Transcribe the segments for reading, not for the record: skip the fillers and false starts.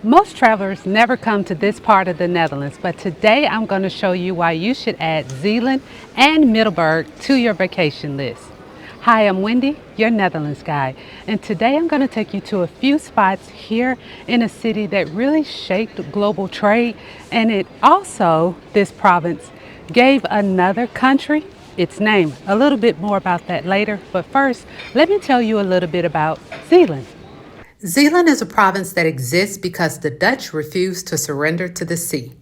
Most travelers never come to this part of the Netherlands, but today I'm going to show you why you should add Zeeland and Middelburg to your vacation list. Hi, I'm Wendy, your Netherlands guide, and today I'm going to take you to a few spots here in a city that really shaped global trade, and it also, this province, gave another country its name. A little bit more about that later, but first, let me tell you a little bit about Zeeland. Zeeland is a province that exists because the Dutch refused to surrender to the sea.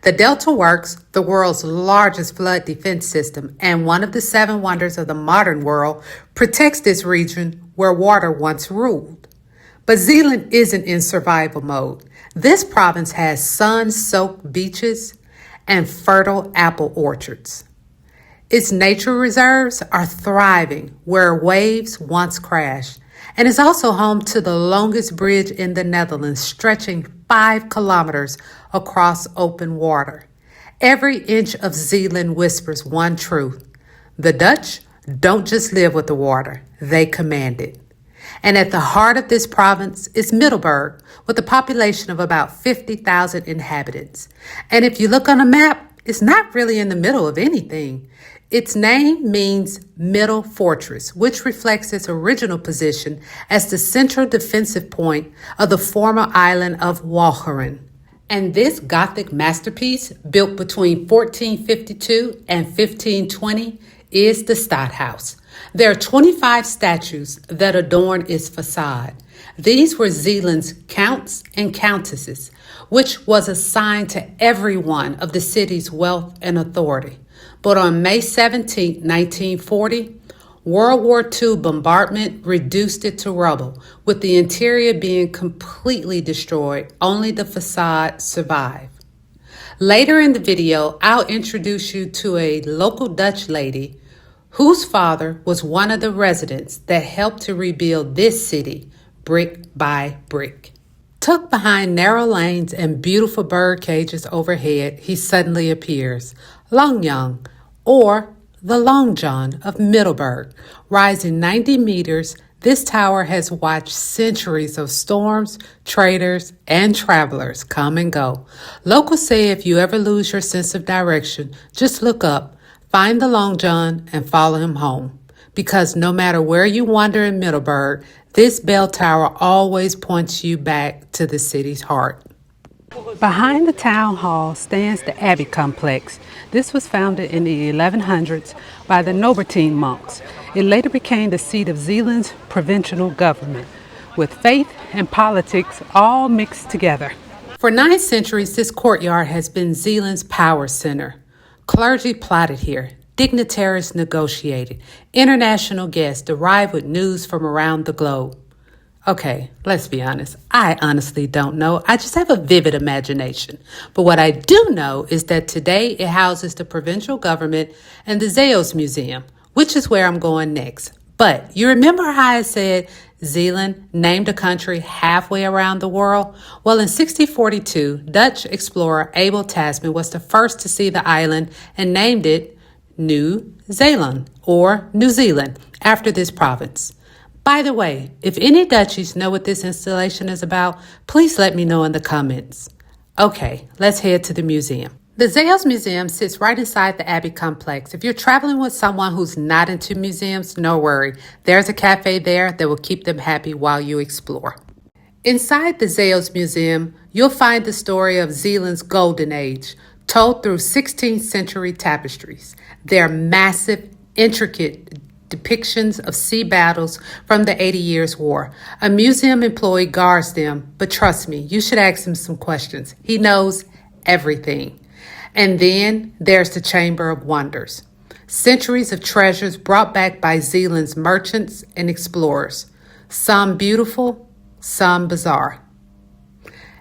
The Delta Works, the world's largest flood defense system and one of the seven wonders of the modern world, protects this region where water once ruled. But Zeeland isn't in survival mode. This province has sun-soaked beaches and fertile apple orchards. Its nature reserves are thriving where waves once crashed, and is also home to the longest bridge in the Netherlands, stretching 5 kilometers across open water. Every inch of Zeeland whispers one truth: the Dutch don't just live with the water, they command it. And at the heart of this province is Middelburg, with a population of about 50,000 inhabitants. And if you look on a map, it's not really in the middle of anything. Its name means Middle Fortress, which reflects its original position as the central defensive point of the former island of Walcheren. And this Gothic masterpiece, built between 1452 and 1520, is the Stadhuis. There are 25 statues that adorn its facade. These were Zeeland's counts and countesses, which was assigned to every one of the city's wealth and authority. But on May 17, 1940, World War II bombardment reduced it to rubble, with the interior being completely destroyed. Only the facade survived. Later in the video, I'll introduce you to a local Dutch lady whose father was one of the residents that helped to rebuild this city brick by brick. Tucked behind narrow lanes and beautiful bird cages overhead, he suddenly appears. Lange Jan, or the Lange Jan of Middelburg. Rising 90 meters, this tower has watched centuries of storms, traders, and travelers come and go. Locals say if you ever lose your sense of direction, just look up, find the Lange Jan, and follow him home. Because no matter where you wander in Middelburg, this bell tower always points you back to the city's heart. Behind the town hall stands the Abbey Complex. This was founded in the 1100s by the Norbertine monks. It later became the seat of Zeeland's provincial government, with faith and politics all mixed together. For 9 centuries, this courtyard has been Zeeland's power center. Clergy plotted here, dignitaries negotiated, international guests arrived with news from around the globe. Okay, let's be honest. I honestly don't know. I just have a vivid imagination. But what I do know is that today it houses the provincial government and the Zeeuws Museum, which is where I'm going next. But you remember how I said Zeeland named a country halfway around the world? Well, in 1642, Dutch explorer Abel Tasman was the first to see the island and named it New Zeeland, or New Zealand, after this province. By the way, if any Dutchies know what this installation is about, please let me know in the comments. Okay, let's head to the museum. The Zeeuws Museum sits right inside the Abbey Complex. If you're traveling with someone who's not into museums, no worry. There's a cafe there that will keep them happy while you explore. Inside the Zeeuws Museum, you'll find the story of Zeeland's golden age, told through 16th century tapestries. They're massive, intricate depictions of sea battles from the 80 Years' War. A museum employee guards them, but trust me, you should ask him some questions. He knows everything. And then there's the Chamber of Wonders. Centuries of treasures brought back by Zeeland's merchants and explorers. Some beautiful, some bizarre.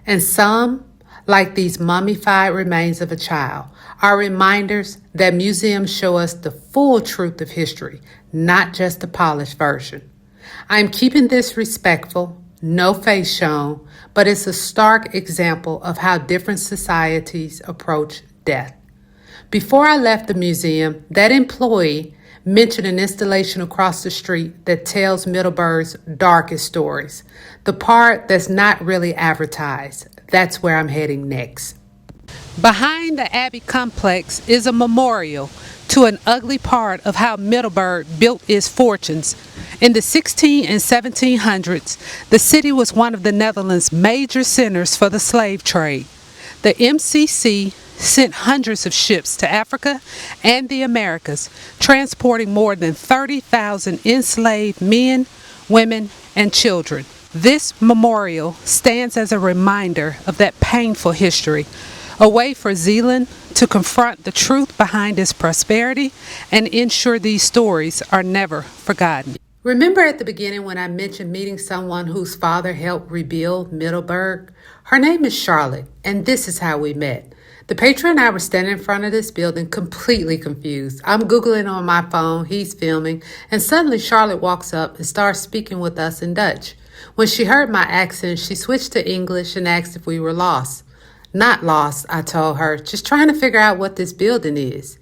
And some, like these mummified remains of a child, are reminders that museums show us the full truth of history, not just the polished version. I'm keeping this respectful, no face shown, but it's a stark example of how different societies approach death. Before I left the museum, that employee mention an installation across the street that tells Middelburg's darkest stories. The part that's not really advertised. That's where I'm heading next. Behind the Abbey Complex is a memorial to an ugly part of how Middelburg built its fortunes. In the 16 and 1700s, the city was one of the Netherlands' major centers for the slave trade. The MCC sent hundreds of ships to Africa and the Americas, transporting more than 30,000 enslaved men, women, and children. This memorial stands as a reminder of that painful history, a way for Zeeland to confront the truth behind its prosperity and ensure these stories are never forgotten. Remember at the beginning when I mentioned meeting someone whose father helped rebuild Middelburg? Her name is Charlotte, and this is how we met. The patron and I were standing in front of this building completely confused. I'm Googling on my phone, he's filming, and suddenly Charlotte walks up and starts speaking with us in Dutch. When she heard my accent, she switched to English and asked if we were lost. Not lost, I told her, just trying to figure out what this building is.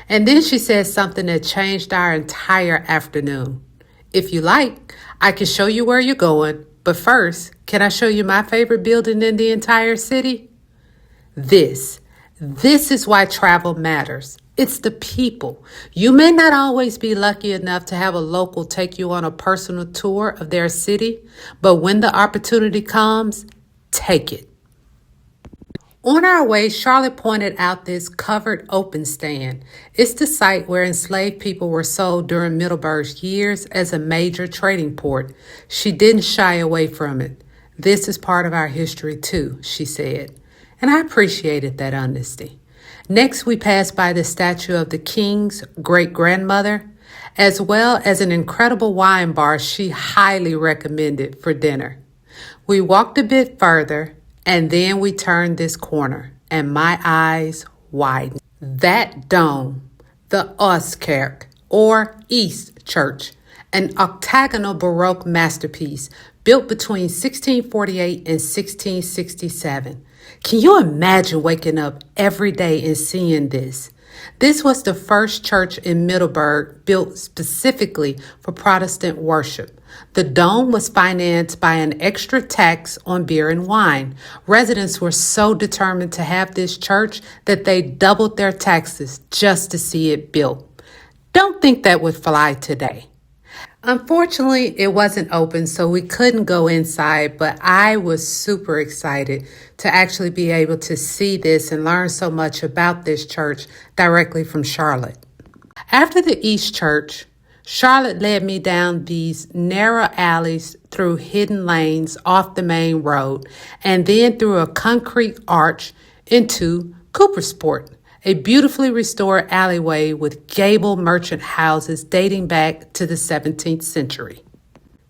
And then she said something that changed our entire afternoon. If you like, I can show you where you're going, but first, can I show you my favorite building in the entire city? This is why travel matters. It's the people. You may not always be lucky enough to have a local take you on a personal tour of their city, but when the opportunity comes, take it. On our way, Charlotte pointed out this covered open stand. It's the site where enslaved people were sold during Middelburg's years as a major trading port. She didn't shy away from it. This is part of our history too, she said. And I appreciated that honesty. Next, we passed by the statue of the king's great-grandmother, as well as an incredible wine bar she highly recommended for dinner. We walked a bit further, and then we turned this corner, and my eyes widened. That dome, the Oostkerk, or East Church, an octagonal Baroque masterpiece built between 1648 and 1667. Can you imagine waking up every day and seeing this? This was the first church in Middelburg built specifically for Protestant worship. The dome was financed by an extra tax on beer and wine. Residents were so determined to have this church that they doubled their taxes just to see it built. Don't think that would fly today. Unfortunately, it wasn't open, so we couldn't go inside, but I was super excited to actually be able to see this and learn so much about this church directly from Charlotte. After the East Church, Charlotte led me down these narrow alleys through hidden lanes off the main road and then through a concrete arch into Coopersport, a beautifully restored alleyway with gabled merchant houses dating back to the 17th century.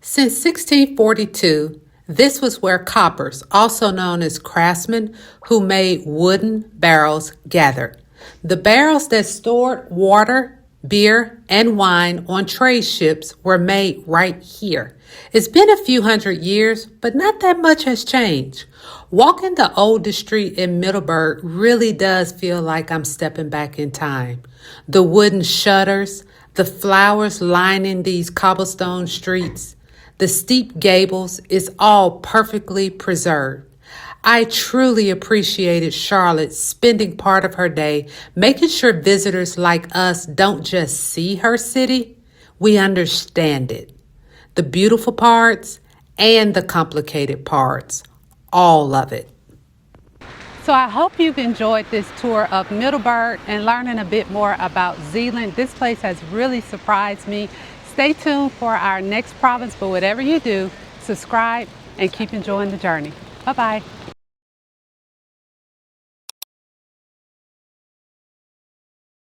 Since 1642, this was where coppers, also known as craftsmen, who made wooden barrels, gathered. The barrels that stored water, beer, and wine on trade ships were made right here. It's been a few hundred years, but not that much has changed. Walking the oldest street in Middelburg really does feel like I'm stepping back in time. The wooden shutters, the flowers lining these cobblestone streets, the steep gables is all perfectly preserved. I truly appreciated Charlotte spending part of her day making sure visitors like us don't just see her city, we understand it. The beautiful parts and the complicated parts, all of it. So I hope you've enjoyed this tour of Middelburg and learning a bit more about Zeeland. This place has really surprised me. Stay tuned for our next province, but whatever you do, subscribe and keep enjoying the journey. Bye-bye.